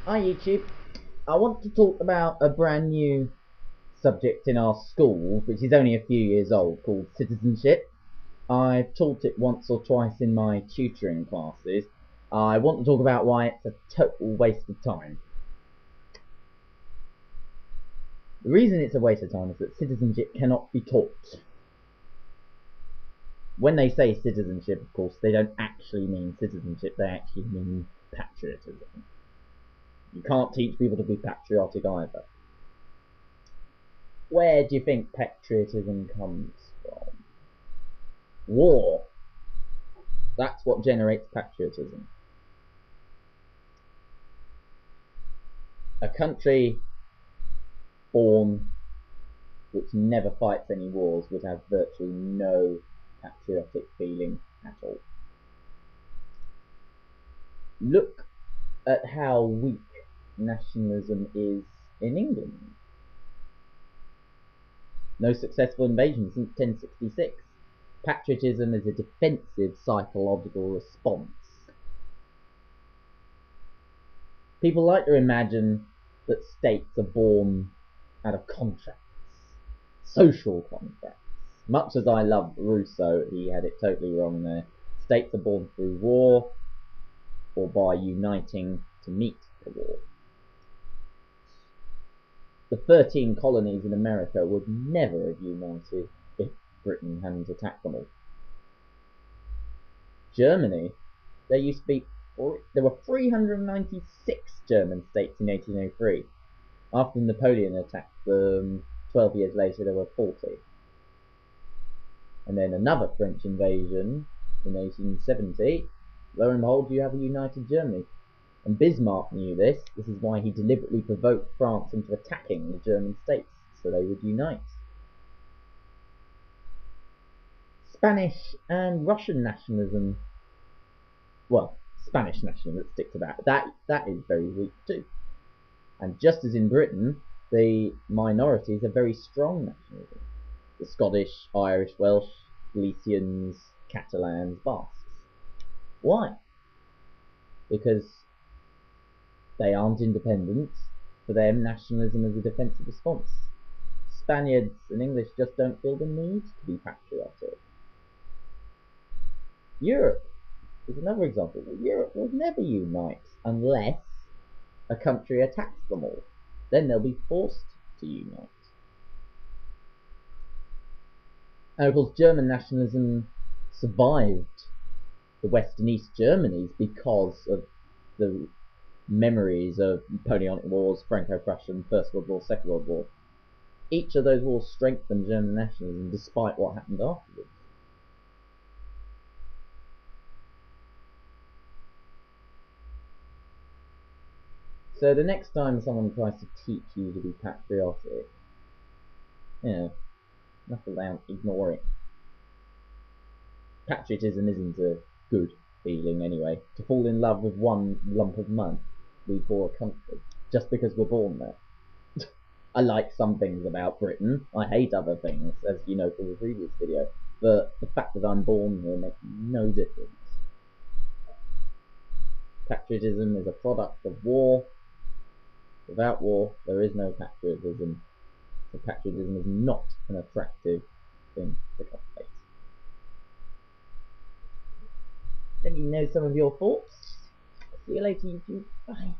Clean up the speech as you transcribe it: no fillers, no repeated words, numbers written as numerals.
Hi YouTube. I want to talk about a brand new subject in our schools, which is only a few years old, called citizenship. I've taught it once or twice in my tutoring classes. I want to talk about why it's a total waste of time. The reason it's a waste of time is that citizenship cannot be taught. When they say citizenship, of course, they don't actually mean citizenship, they actually mean patriotism. You can't teach people to be patriotic either. Where do you think patriotism comes from? War. That's what generates patriotism. A country born which never fights any wars would have virtually no patriotic feeling at all. Look at how weak nationalism is in England. No successful invasion since 1066. Patriotism is a defensive psychological response. People like to imagine that states are born out of contracts, social contracts. Much as I love Rousseau, he had it totally wrong there. States are born through war or by uniting to meet the war. The 13 colonies in America would never have united if Britain hadn't attacked them all. Germany, there were 396 German states in 1803. After Napoleon attacked them 12 years later, there were 40. And then another French invasion in 1870, lo and behold, you have a united Germany. And Bismarck knew this. This is why he deliberately provoked France into attacking the German states, so they would unite. Spanish and Russian nationalism, well, Spanish nationalism, let's stick to that. That is very weak too. And just as in Britain, the minorities are very strong nationalism. The Scottish, Irish, Welsh, Galicians, Catalans, Basques. Why? Because they aren't independent. For them, nationalism is a defensive response. Spaniards and English just don't feel the need to be patriotic. Europe is another example. Europe will never unite unless a country attacks them all. Then they'll be forced to unite. And of course, German nationalism survived the West and East Germanies because of the memories of Napoleonic Wars, Franco-Prussian, First World War, Second World War. Each of those wars strengthened German nationalism despite what happened afterwards. So the next time someone tries to teach you to be patriotic, knuckle down, ignore it. Patriotism isn't a good feeling anyway. To fall in love with one lump of mud we call a country, just because we're born there. I like some things about Britain, I hate other things, as you know from the previous video, but the fact that I'm born here makes no difference. Patriotism is a product of war. Without war, there is no patriotism. So patriotism is not an attractive thing to cultivate. Let me know some of your thoughts. See you later, YouTube. Bye.